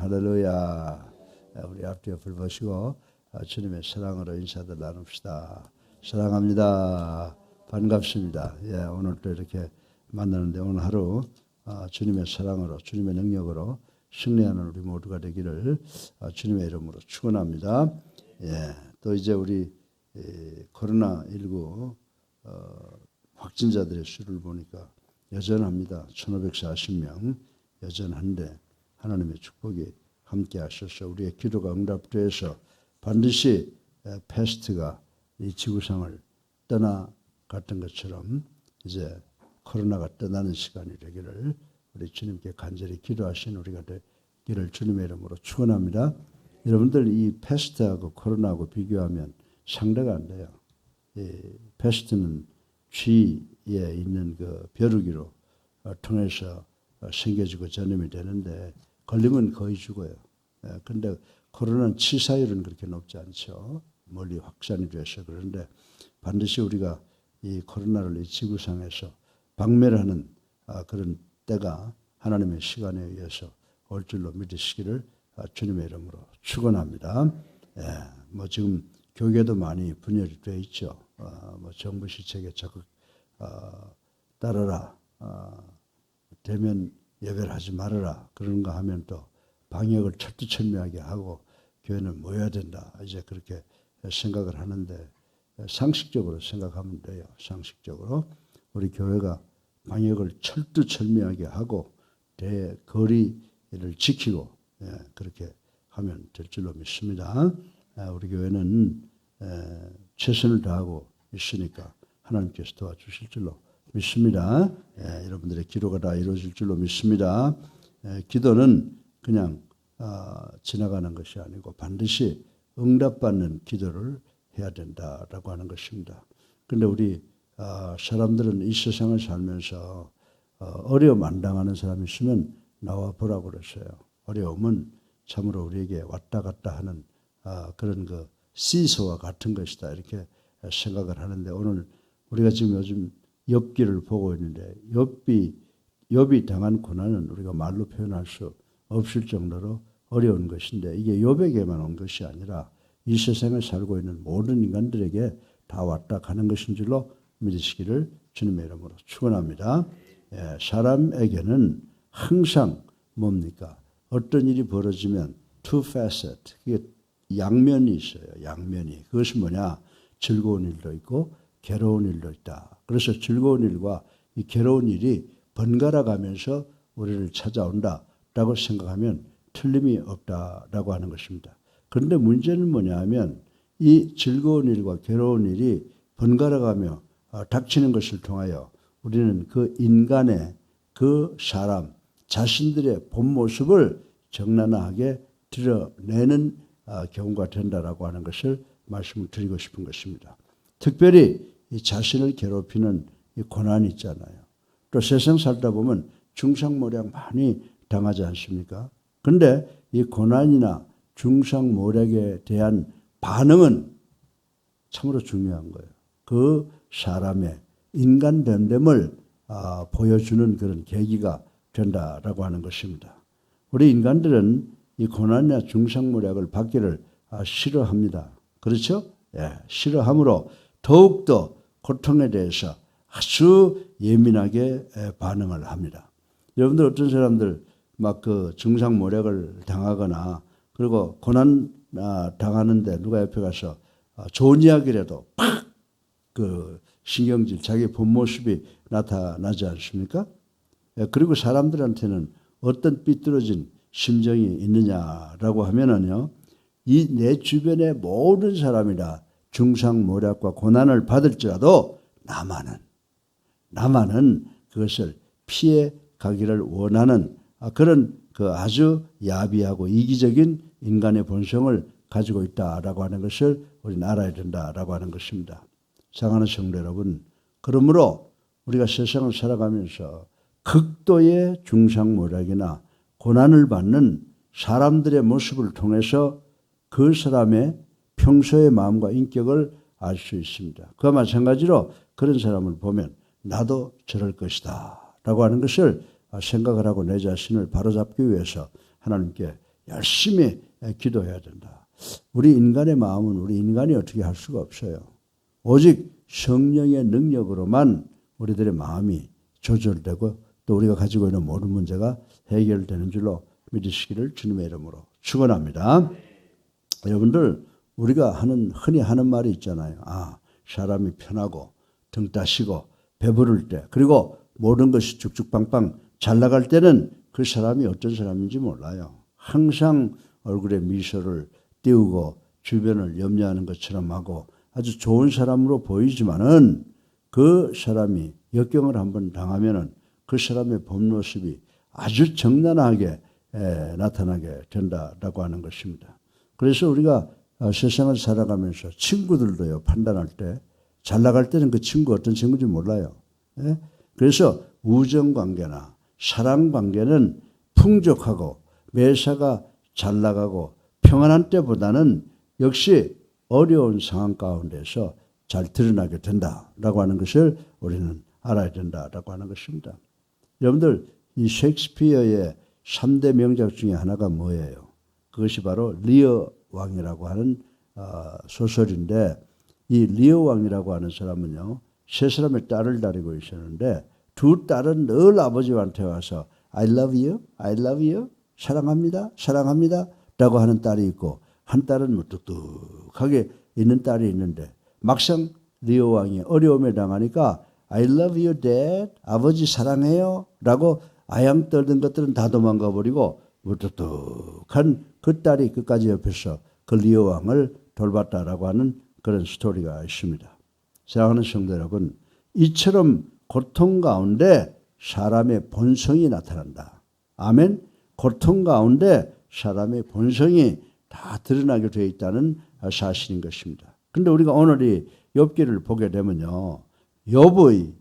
할렐루야. 우리 앞뒤 옆을 보시고 주님의 사랑으로 인사들 나눕시다. 사랑합니다. 반갑습니다. 오늘 또 이렇게 만나는데 오늘 하루 주님의 사랑으로 주님의 능력으로 승리하는 우리 모두가 되기를 주님의 이름으로 축원합니다. 또 이제 우리 코로나19 확진자들의 수를 보니까 여전합니다. 1540명 여전한데 하나님의 축복이 함께 하셔서 우리의 기도가 응답돼서 반드시 패스트가 이 지구상을 떠나갔던 것처럼 이제 코로나가 떠나는 시간이 되기를 우리 주님께 간절히 기도하신 우리가 되기를 주님의 이름으로 축원합니다. 여러분들 이 패스트하고 코로나하고 비교하면 상대가 안 돼요. 이 패스트는 쥐에 있는 그 벼루기로 통해서 생겨지고 전염이 되는데 걸리면 거의 죽어요. 그런데 코로나는 치사율은 그렇게 높지 않죠. 멀리 확산이 돼서. 그런데 반드시 우리가 이 코로나를 이 지구상에서 박멸하는 그런 때가 하나님의 시간에 의해서 올 줄로 믿으시기를 주님의 이름으로 축원합니다. 뭐 지금 교계도 많이 분열이 돼 있죠. 뭐 정부 시책에 적극 따르라, 대면 예배를 하지 말아라 그런 거 하면 또 방역을 철두철미하게 하고 교회는 모여야 된다. 이제 그렇게 생각을 하는데 상식적으로 생각하면 돼요. 상식적으로 우리 교회가 방역을 철두철미하게 하고 거리를 지키고 그렇게 하면 될 줄로 믿습니다. 우리 교회는 최선을 다하고 있으니까 하나님께서 도와주실 줄로 믿습니다. 여러분들의 기도가 다 이루어질 줄로 믿습니다. 기도는 그냥 지나가는 것이 아니고 반드시 응답받는 기도를 해야 된다라고 하는 것입니다. 그런데 우리 사람들은 이 세상을 살면서 어려움 안 당하는 사람이 있으면 나와 보라고 그랬어요. 어려움은 참으로 우리에게 왔다 갔다 하는 그런 그 시소와 같은 것이다 이렇게 생각을 하는데 오늘 우리가 지금 요즘 욥기를 보고 있는데 욥이 당한 고난은 우리가 말로 표현할 수 없을 정도로 어려운 것인데 이게 욥에게만 온 것이 아니라 이 세상에 살고 있는 모든 인간들에게 다 왔다 가는 것인 줄로 믿으시기를 주님의 이름으로 축원합니다. 사람에게는 항상 뭡니까? 어떤 일이 벌어지면 two facet, 그게 양면이 있어요. 양면이. 그것이 뭐냐? 즐거운 일도 있고 괴로운 일도 있다. 그래서 즐거운 일과 이 괴로운 일이 번갈아 가면서 우리를 찾아온다라고 생각하면 틀림이 없다라고 하는 것입니다. 그런데 문제는 뭐냐 하면 이 즐거운 일과 괴로운 일이 번갈아 가며 닥치는 것을 통하여 우리는 그 인간의 그 사람 자신들의 본 모습을 적나라하게 드러내는 경우가 된다라고 하는 것을 말씀을 드리고 싶은 것입니다. 특별히 이 자신을 괴롭히는 이 고난이 있잖아요. 또 세상 살다 보면 중상모략 많이 당하지 않습니까? 그런데 이 고난이나 중상모략에 대한 반응은 참으로 중요한 거예요. 그 사람의 인간됨됨을 보여주는 그런 계기가 된다라고 하는 것입니다. 우리 인간들은 이 고난이나 중상모략을 받기를 싫어합니다. 그렇죠? 싫어함으로 더욱더 고통에 대해서 아주 예민하게 반응을 합니다. 여러분들 어떤 사람들 막 그 중상모략을 당하거나 그리고 고난 당하는데 누가 옆에 가서 좋은 이야기라도 팍 그 신경질 자기 본 모습이 나타나지 않습니까? 그리고 사람들한테는 어떤 삐뚤어진 심정이 있느냐라고 하면은요, 이 내 주변의 모든 사람이라 중상모략과 고난을 받을지라도 나만은 그것을 피해 가기를 원하는 그런 그 아주 야비하고 이기적인 인간의 본성을 가지고 있다라고 하는 것을 우리는 알아야 된다라고 하는 것입니다. 사랑하는 성도 여러분, 그러므로 우리가 세상을 살아가면서 극도의 중상모략이나 고난을 받는 사람들의 모습을 통해서 그 사람의 평소의 마음과 인격을 알 수 있습니다. 그와 마찬가지로 그런 사람을 보면 나도 저럴 것이다 라고 하는 것을 생각을 하고 내 자신을 바로잡기 위해서 하나님께 열심히 기도해야 된다. 우리 인간의 마음은 우리 인간이 어떻게 할 수가 없어요. 오직 성령의 능력으로만 우리들의 마음이 조절되고 또 우리가 가지고 있는 모든 문제가 해결되는 줄로 믿으시기를 주님의 이름으로 축원합니다. 여러분들 우리가 흔히 하는 말이 있잖아요. 사람이 편하고 등 따시고 배부를 때 그리고 모든 것이 쭉쭉빵빵 잘 나갈 때는 그 사람이 어떤 사람인지 몰라요. 항상 얼굴에 미소를 띄우고 주변을 염려하는 것처럼 하고 아주 좋은 사람으로 보이지만은 그 사람이 역경을 한번 당하면은 그 사람의 본 모습이 아주 정난하게 나타나게 된다라고 하는 것입니다. 그래서 우리가 세상을 살아가면서 친구들도요 판단할 때 잘 나갈 때는 그 친구 어떤 친구인지 몰라요. 그래서 우정관계나 사랑관계는 풍족하고 매사가 잘 나가고 평안한 때보다는 역시 어려운 상황 가운데서 잘 드러나게 된다라고 하는 것을 우리는 알아야 된다라고 하는 것입니다. 여러분들 이 셰익스피어의 3대 명작 중에 하나가 뭐예요? 그것이 바로 리어 왕이라고 하는 소설인데 이 리어 왕이라고 하는 사람은요. 세 사람의 딸을 다리고 있었는데 두 딸은 늘 아버지한테 와서 I love you, I love you, 사랑합니다, 사랑합니다 라고 하는 딸이 있고 한 딸은 무뚝뚝하게 있는 딸이 있는데 막상 리어 왕이 어려움에 당하니까 I love you, dad, 아버지 사랑해요 라고 아양 떨던 것들은 다 도망가 버리고 무뚝뚝한 그 딸이 끝까지 옆에서 그 리어 왕을 돌봤다라고 하는 그런 스토리가 있습니다. 사랑하는 성도 여러분, 이처럼 고통 가운데 사람의 본성이 나타난다. 아멘. 고통 가운데 사람의 본성이 다 드러나게 되어 있다는 사실인 것입니다. 그런데 우리가 오늘 이 욥기를 보게 되면요, 욥의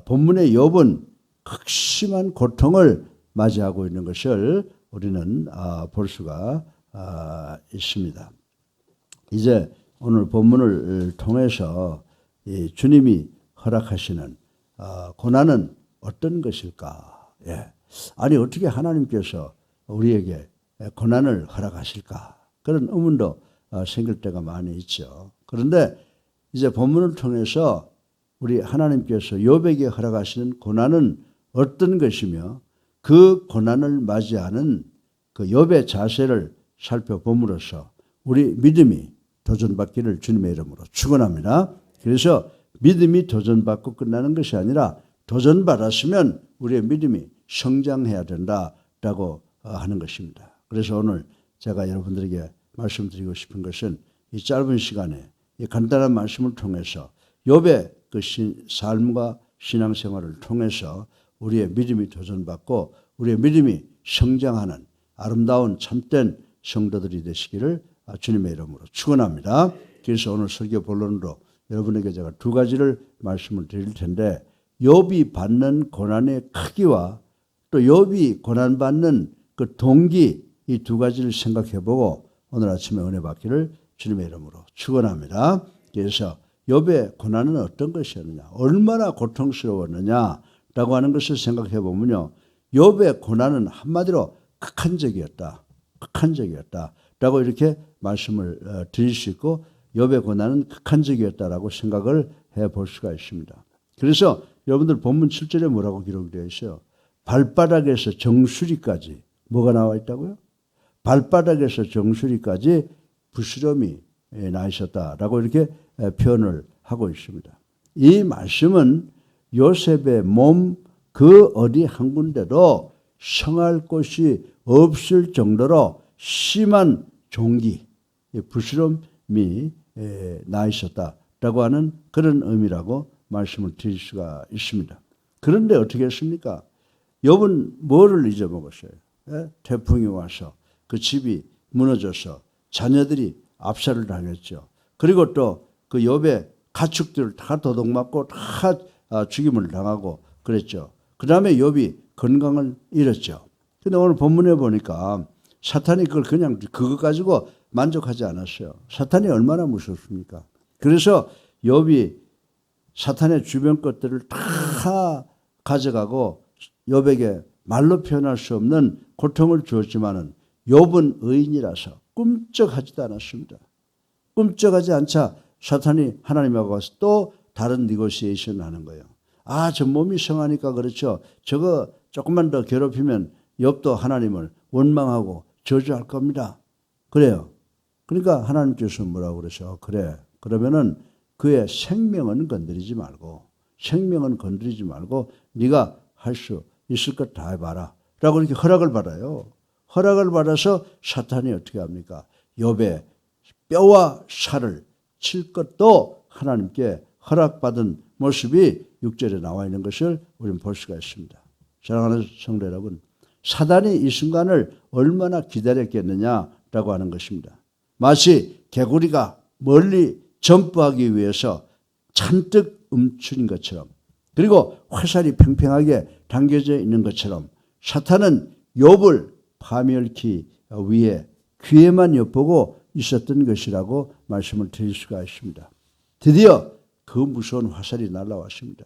본문의 욥은 극심한 고통을 맞이하고 있는 것을 우리는 볼 수가 있습니다. 이제 오늘 본문을 통해서 주님이 허락하시는 고난은 어떤 것일까? 아니 어떻게 하나님께서 우리에게 고난을 허락하실까? 그런 의문도 생길 때가 많이 있죠. 그런데 이제 본문을 통해서 우리 하나님께서 욥에게 허락하시는 고난은 어떤 것이며 그 고난을 맞이하는 그 욥의 자세를 살펴봄으로써 우리 믿음이 도전받기를 주님의 이름으로 축원합니다. 그래서 믿음이 도전받고 끝나는 것이 아니라 도전받았으면 우리의 믿음이 성장해야 된다라고 하는 것입니다. 그래서 오늘 제가 여러분들에게 말씀드리고 싶은 것은 이 짧은 시간에 이 간단한 말씀을 통해서 욥의 그 삶과 신앙생활을 통해서 우리의 믿음이 도전받고 우리의 믿음이 성장하는 아름다운 참된 성도들이 되시기를 주님의 이름으로 축원합니다. 그래서 오늘 설교 본론으로 여러분에게 제가 두 가지를 말씀을 드릴 텐데 욥이 받는 고난의 크기와 또 욥이 고난받는 그 동기 이 두 가지를 생각해보고 오늘 아침에 은혜 받기를 주님의 이름으로 축원합니다. 그래서 욥의 고난은 어떤 것이었느냐, 얼마나 고통스러웠느냐라고 하는 것을 생각해보면요, 욥의 고난은 한마디로 극한적이었다. 극한적이었다라고 이렇게 말씀을 드릴 수 있고 욥의 고난은 극한적이었다라고 생각을 해볼 수가 있습니다. 그래서 여러분들 본문 7절에 뭐라고 기록되어 있어요? 발바닥에서 정수리까지 뭐가 나와 있다고요? 발바닥에서 정수리까지 부스럼이 나 있었다라고 이렇게 표현을 하고 있습니다. 이 말씀은 요셉의 몸 그 어디 한 군데도 성할 곳이 없을 정도로 심한 종기, 부스럼이 나 있었다라고 하는 그런 의미라고 말씀을 드릴 수가 있습니다. 그런데 어떻게 했습니까? 욥은 뭐를 잊어먹었어요? 태풍이 와서 그 집이 무너져서 자녀들이 압살을 당했죠. 그리고 또 그 욥의 가축들을 다 도둑맞고 다 죽임을 당하고 그랬죠. 그 다음에 욥이 건강을 잃었죠. 근데 오늘 본문에 보니까 사탄이 그걸 그냥 그거 가지고 만족하지 않았어요. 사탄이 얼마나 무섭습니까? 그래서 욥이 사탄의 주변 것들을 다 가져가고 욥에게 말로 표현할 수 없는 고통을 주었지만은 욥은 의인이라서 꿈쩍하지도 않았습니다. 꿈쩍하지 않자 사탄이 하나님하고 와서 또 다른 니고시에이션을 하는 거예요. 저 몸이 성하니까 그렇죠. 저거 조금만 더 괴롭히면 욥도 하나님을 원망하고 저주할 겁니다. 그래요. 그러니까 하나님께서 뭐라고 그러셔? 그래. 그러면은 그의 생명은 건드리지 말고 네가 할 수 있을 것 다 해봐라. 라고 이렇게 허락을 받아요. 허락을 받아서 사탄이 어떻게 합니까? 욥의 뼈와 살을 칠 것도 하나님께 허락받은 모습이 6절에 나와 있는 것을 우리는 볼 수가 있습니다. 사랑하는 성도 여러분, 사단이 이 순간을 얼마나 기다렸겠느냐라고 하는 것입니다. 마치 개구리가 멀리 점프하기 위해서 잔뜩 움츠린 것처럼, 그리고 화살이 팽팽하게 당겨져 있는 것처럼 사탄은 욥을 파멸키 위해 귀에만 엿보고 있었던 것이라고 말씀을 드릴 수가 있습니다. 드디어 그 무서운 화살이 날아왔습니다.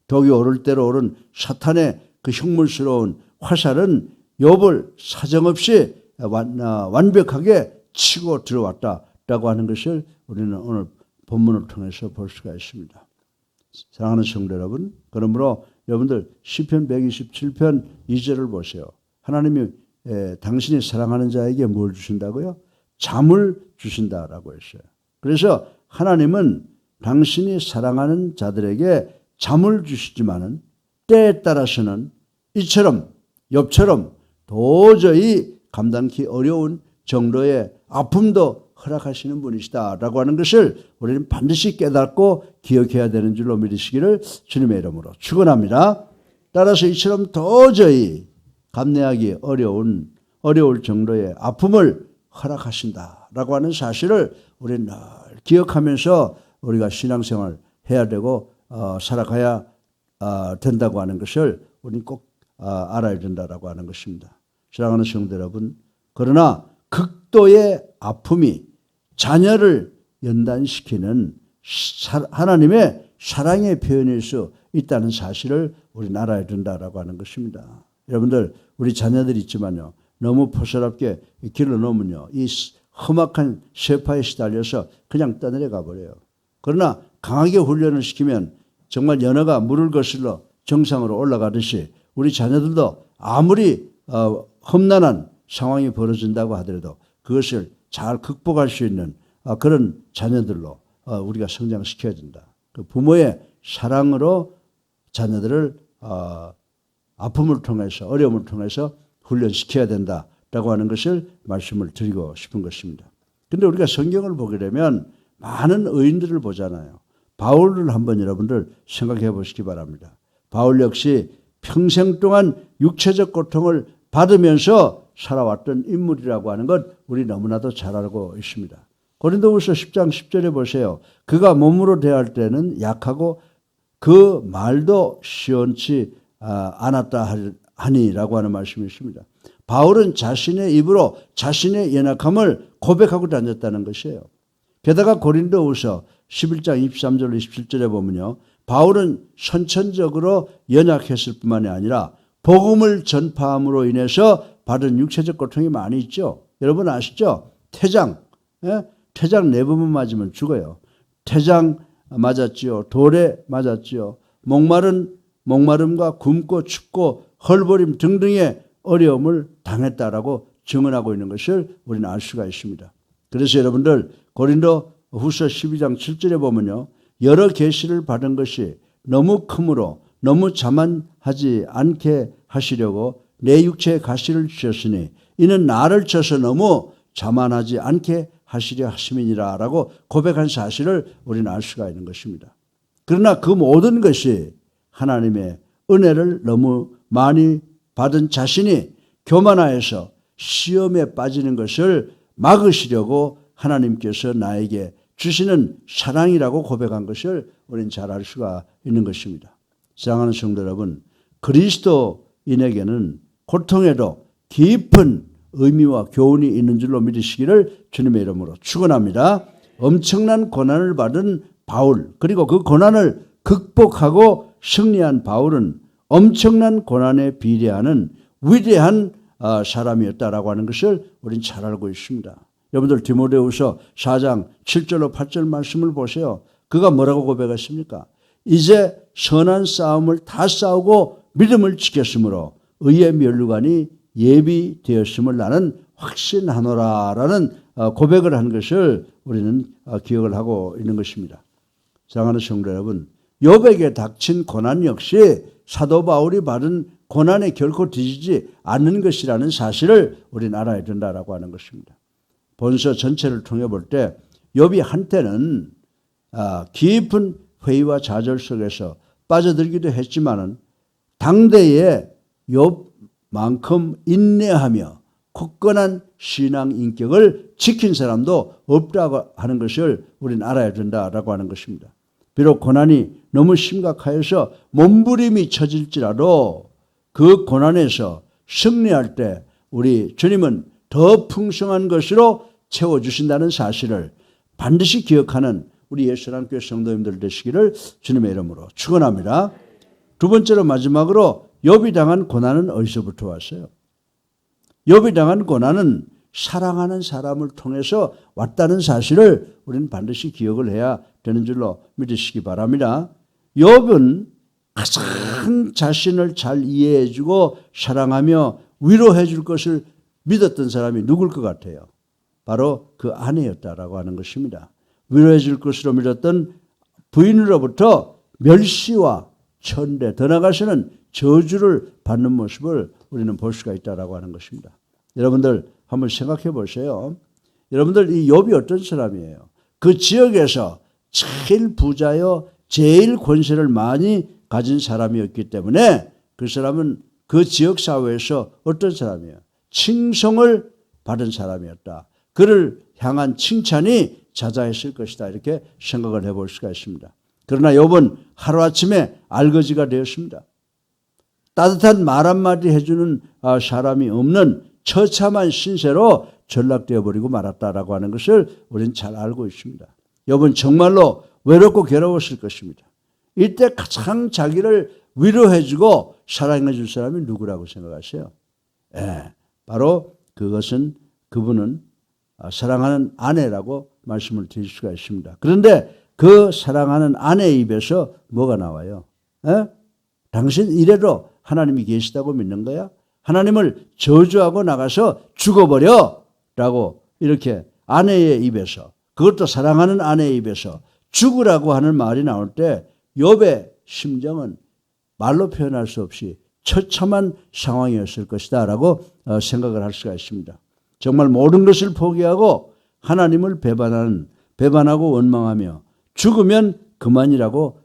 독이 오를 대로 오른 사탄의 그 흉물스러운 화살은 욥을 사정없이 완벽하게 치고 들어왔다라고 하는 것을 우리는 오늘 본문을 통해서 볼 수가 있습니다. 사랑하는 성도 여러분, 그러므로 여러분들 시편 127편 2절을 보세요. 하나님이 당신이 사랑하는 자에게 뭘 주신다고요? 잠을 주신다라고 했어요. 그래서 하나님은 당신이 사랑하는 자들에게 잠을 주시지만은 때에 따라서는 이처럼 욥처럼 도저히 감당하기 어려운 정도의 아픔도 허락하시는 분이시다라고 하는 것을 우리는 반드시 깨닫고 기억해야 되는 줄로 믿으시기를 주님의 이름으로 축원합니다. 따라서 이처럼 도저히 감내하기 어려울 정도의 아픔을 허락하신다라고 하는 사실을 우리는 늘 기억하면서 우리가 신앙생활 해야 되고 살아가야 된다고 하는 것을 우리는 꼭 알아야 된다라고 하는 것입니다. 사랑하는 성도 여러분, 그러나 극도의 아픔이 자녀를 연단시키는 하나님의 사랑의 표현일 수 있다는 사실을 우리는 알아야 된다라고 하는 것입니다. 여러분들, 우리 자녀들 있지만요, 너무 포섭게 길을 놓으면요, 이 험악한 쇠파에 시달려서 그냥 떠내려가 버려요. 그러나 강하게 훈련을 시키면 정말 연어가 물을 거슬러 정상으로 올라가듯이 우리 자녀들도 아무리 험난한 상황이 벌어진다고 하더라도 그것을 잘 극복할 수 있는 그런 자녀들로 우리가 성장시켜야 된다. 그 부모의 사랑으로 자녀들을 아픔을 통해서, 어려움을 통해서 훈련시켜야 된다라고 하는 것을 말씀을 드리고 싶은 것입니다. 그런데 우리가 성경을 보게 되면 많은 의인들을 보잖아요. 바울을 한번 여러분들 생각해 보시기 바랍니다. 바울 역시 평생 동안 육체적 고통을 받으면서 살아왔던 인물이라고 하는 것 우리 너무나도 잘 알고 있습니다. 고린도후서 10장 10절에 보세요. 그가 몸으로 대할 때는 약하고 그 말도 시원치 않았다 하니라고 하는 말씀이 있습니다. 바울은 자신의 입으로 자신의 연약함을 고백하고 다녔다는 것이에요. 게다가 고린도후서 11장 23절 27절에 보면요, 바울은 선천적으로 연약했을 뿐만이 아니라 복음을 전파함으로 인해서 받은 육체적 고통이 많이 있죠. 여러분 아시죠? 태장 4번만 맞으면 죽어요. 태장 맞았지요. 돌에 맞았지요. 목마름과 굶고 춥고 헐버림 등등의 어려움을 당했다라고 증언하고 있는 것을 우리는 알 수가 있습니다. 그래서 여러분들 고린도 후서 12장 7절에 보면요, 여러 계시를 받은 것이 너무 크므로 너무 자만하지 않게 하시려고 내 육체에 가시를 주셨으니 이는 나를 쳐서 너무 자만하지 않게 하시려 하심이니라 라고 고백한 사실을 우리는 알 수가 있는 것입니다. 그러나 그 모든 것이 하나님의 은혜를 너무 많이 받은 자신이 교만하여서 시험에 빠지는 것을 막으시려고 하나님께서 나에게 주시는 사랑이라고 고백한 것을 우리는 잘 알 수가 있는 것입니다. 사랑하는 성도 여러분, 그리스도인에게는 고통에도 깊은 의미와 교훈이 있는 줄로 믿으시기를 주님의 이름으로 축원합니다. 엄청난 고난을 받은 바울, 그리고 그 고난을 극복하고 승리한 바울은 엄청난 고난에 비례하는 위대한 사람이었다라고 하는 것을 우리는 잘 알고 있습니다. 여러분들 디모데후서 4장 7절로 8절 말씀을 보세요. 그가 뭐라고 고백했습니까? 이제 선한 싸움을 다 싸우고 믿음을 지켰으므로 의의 면류관이 예비되었음을 나는 확신하노라라는 고백을 한 것을 우리는 기억을 하고 있는 것입니다. 사랑하는 성도 여러분, 욥에게 닥친 고난 역시 사도 바울이 받은 고난에 결코 뒤지지 않는 것이라는 사실을 우리는 알아야 된다라고 하는 것입니다. 본서 전체를 통해 볼 때 욥이 한때는 깊은 회의와 좌절 속에서 빠져들기도 했지만은 당대에 욥만큼 인내하며 굳건한 신앙 인격을 지킨 사람도 없다고 하는 것을 우리는 알아야 된다라고 하는 것입니다. 비록 고난이 너무 심각하여서 몸부림이 쳐질지라도 그 고난에서 승리할 때 우리 주님은 더 풍성한 것으로 채워주신다는 사실을 반드시 기억하는 우리 예수님교회 성도님들 되시기를 주님의 이름으로 축원합니다. 두 번째로 마지막으로 욥이 당한 고난은 어디서부터 왔어요? 욥이 당한 고난은 사랑하는 사람을 통해서 왔다는 사실을 우리는 반드시 기억을 해야 되는 줄로 믿으시기 바랍니다. 욥은 가장 자신을 잘 이해해주고 사랑하며 위로해줄 것을 믿었던 사람이 누굴 것 같아요? 바로 그 아내였다라고 하는 것입니다. 위로해줄 것으로 믿었던 부인으로부터 멸시와 천대, 더 나아가서는 저주를 받는 모습을 우리는 볼 수가 있다라고 하는 것입니다. 여러분들 한번 생각해 보세요. 여러분들 이 욥이 어떤 사람이에요? 그 지역에서 제일 부자요, 제일 권세를 많이 가진 사람이었기 때문에 그 사람은 그 지역 사회에서 어떤 사람이에요? 칭송을 받은 사람이었다. 그를 향한 칭찬이 자자했을 것이다. 이렇게 생각을 해볼 수가 있습니다. 그러나 욥은 하루아침에 알거지가 되었습니다. 따뜻한 말 한마디 해주는 사람이 없는 처참한 신세로 전락되어 버리고 말았다라고 하는 것을 우리는 잘 알고 있습니다. 욥은 정말로 외롭고 괴로웠을 것입니다. 이때 가장 자기를 위로해주고 사랑해 줄 사람이 누구라고 생각하세요? 바로 그분은 사랑하는 아내라고 말씀을 드릴 수가 있습니다. 그런데 그 사랑하는 아내의 입에서 뭐가 나와요? 당신 이래로 하나님이 계시다고 믿는 거야? 하나님을 저주하고 나가서 죽어버려 라고 이렇게 아내의 입에서, 그것도 사랑하는 아내의 입에서 죽으라고 하는 말이 나올 때 욥의 심정은 말로 표현할 수 없이 처참한 상황이었을 것이다 라고 생각을 할 수가 있습니다. 정말 모든 것을 포기하고 하나님을 배반하고 원망하며 죽으면 그만이라고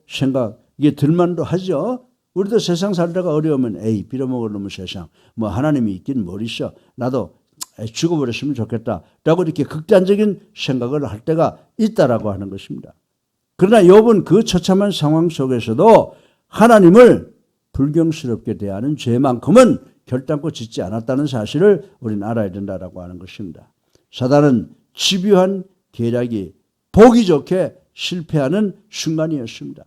이게 들만도 하죠. 우리도 세상 살다가 어려우면 빌어먹을 놈의 세상, 뭐 하나님이 있긴 뭘 있어, 나도 죽어버렸으면 좋겠다 라고 이렇게 극단적인 생각을 할 때가 있다라고 하는 것입니다. 그러나 욥은 그 처참한 상황 속에서도 하나님을 불경스럽게 대하는 죄만큼은 결단코 짓지 않았다는 사실을 우리는 알아야 된다라고 하는 것입니다. 사단은 집요한 계략이 보기 좋게 실패하는 순간이었습니다.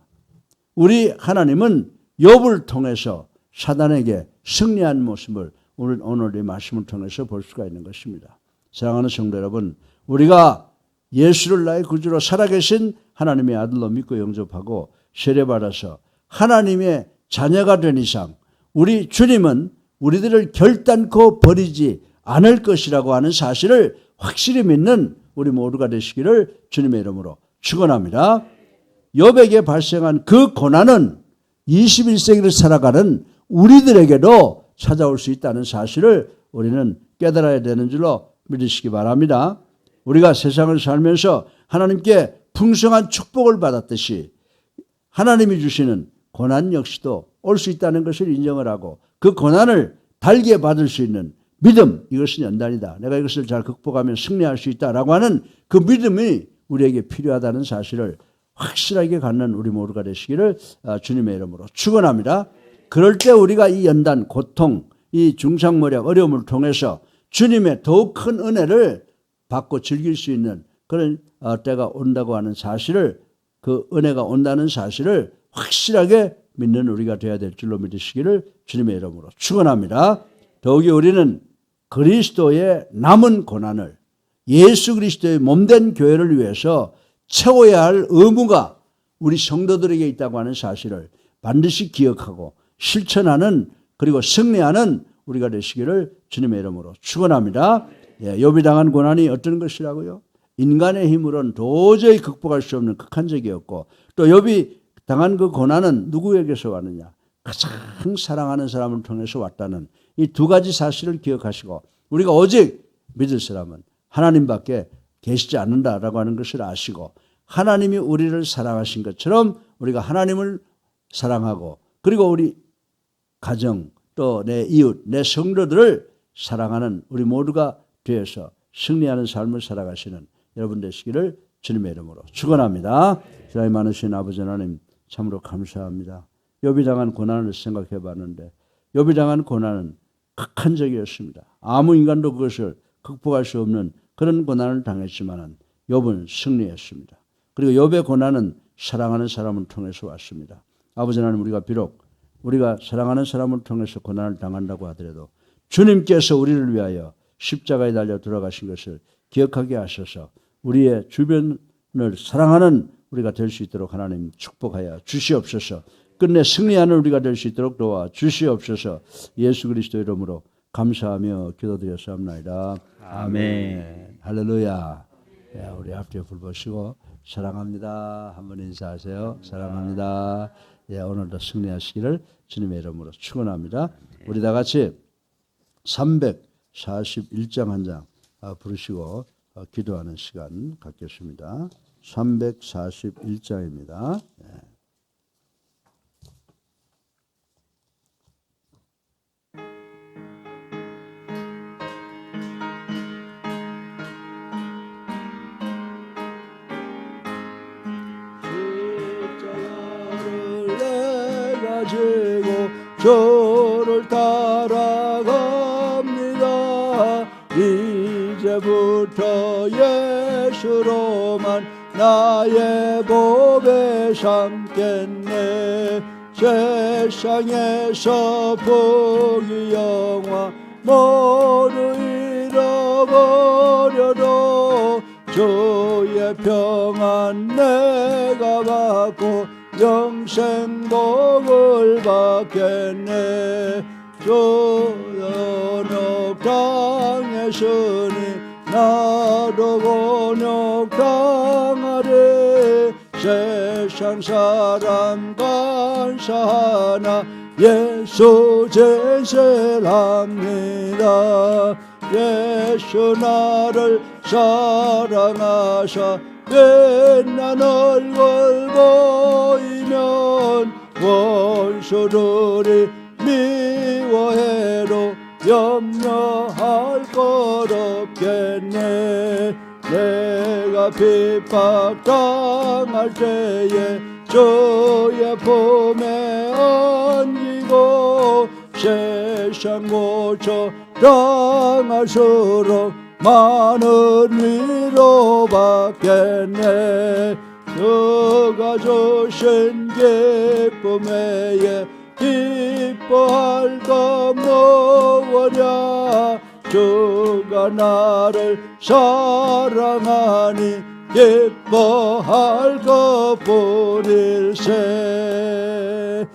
우리 하나님은 욥을 통해서 사단에게 승리한 모습을 오늘 이 말씀을 통해서 볼 수가 있는 것입니다. 사랑하는 성도 여러분, 우리가 예수를 나의 구주로 살아계신 하나님의 아들로 믿고 영접하고 세례받아서 하나님의 자녀가 된 이상 우리 주님은 우리들을 결단코 버리지 않을 것이라고 하는 사실을 확실히 믿는 우리 모두가 되시기를 주님의 이름으로 축원합니다. 욥에게 발생한 그 고난은 21세기를 살아가는 우리들에게도 찾아올 수 있다는 사실을 우리는 깨달아야 되는 줄로 믿으시기 바랍니다. 우리가 세상을 살면서 하나님께 풍성한 축복을 받았듯이 하나님이 주시는 고난 역시도 올 수 있다는 것을 인정을 하고 그 고난을 달게 받을 수 있는 믿음, 이것은 연단이다. 내가 이것을 잘 극복하면 승리할 수 있다라고 하는 그 믿음이 우리에게 필요하다는 사실을 확실하게 갖는 우리 모두가 되시기를 주님의 이름으로 축원합니다. 그럴 때 우리가 이 연단, 고통, 이 중상모략, 어려움을 통해서 주님의 더욱 큰 은혜를 받고 즐길 수 있는 그런 때가 온다고 하는 사실을, 그 은혜가 온다는 사실을 확실하게 믿는 우리가 되어야 될 줄로 믿으시기를 주님의 이름으로 축원합니다. 더욱이 우리는 그리스도의 남은 고난을 예수 그리스도의 몸된 교회를 위해서 채워야 할 의무가 우리 성도들에게 있다고 하는 사실을 반드시 기억하고 실천하는 그리고 승리하는 우리가 되시기를 주님의 이름으로 축원합니다. 욥이 당한 고난이 어떤 것이라고요? 인간의 힘으로는 도저히 극복할 수 없는 극한적이었고 또 욥이 당한 그 고난은 누구에게서 왔느냐? 가장 사랑하는 사람을 통해서 왔다는 이 두 가지 사실을 기억하시고 우리가 오직 믿을 사람은 하나님밖에 계시지 않는다라고 하는 것을 아시고 하나님이 우리를 사랑하신 것처럼 우리가 하나님을 사랑하고 그리고 우리 가정 또 내 이웃, 내 성도들을 사랑하는 우리 모두가 되어서 승리하는 삶을 살아가시는 여러분 되시기를 주님의 이름으로 축원합니다. 사랑이 많으신 아버지 하나님 참으로 감사합니다. 욥이 당한 고난을 생각해 봤는데 욥이 당한 고난은 극한적이었습니다. 아무 인간도 그것을 극복할 수 없는 그런 고난을 당했지만 욥은 승리했습니다. 그리고 욥의 고난은 사랑하는 사람을 통해서 왔습니다. 아버지 하나님 우리가 비록 우리가 사랑하는 사람을 통해서 고난을 당한다고 하더라도 주님께서 우리를 위하여 십자가에 달려 돌아가신 것을 기억하게 하셔서 우리의 주변을 사랑하는 우리가 될 수 있도록 하나님 축복하여 주시옵소서. 끝내 승리하는 우리가 될 수 있도록 도와 주시옵소서. 예수 그리스도 이름으로 감사하며 기도드렸사옵나이다. 아멘. 할렐루야. 우리 앞뒤에 불 보시고 사랑합니다. 한번 인사하세요. 사랑합니다. 오늘도 승리하시기를 주님의 이름으로 축원합니다. 우리 다 같이 341장 한 장 부르시고 기도하는 시간 갖겠습니다. 341장입니다. 가지고 저를 따라갑니다. 이제부터 예수로만 나의 보배 삼겠네. 세상에서 복이 영화 모두 잃어버려도 주의 평안 내가 받고 영생 복을 받겠네. 곤욕 당했으니 나도 곤욕 당하리. 세상 사람 감사하나 예수 진실합니다. 예수 나를 사랑하사 빛난 얼굴 보이면 원수들이 미워해도 염려할 것 없겠네. 내가 핍박당할 때에 주의 품에 안기고 세상 고쳐 당할수록 많은 위로 받겠네. 주가 주신 기쁨에 기뻐할 것 무엇냐. 주가 나를 사랑하니 기뻐할 것뿐일세.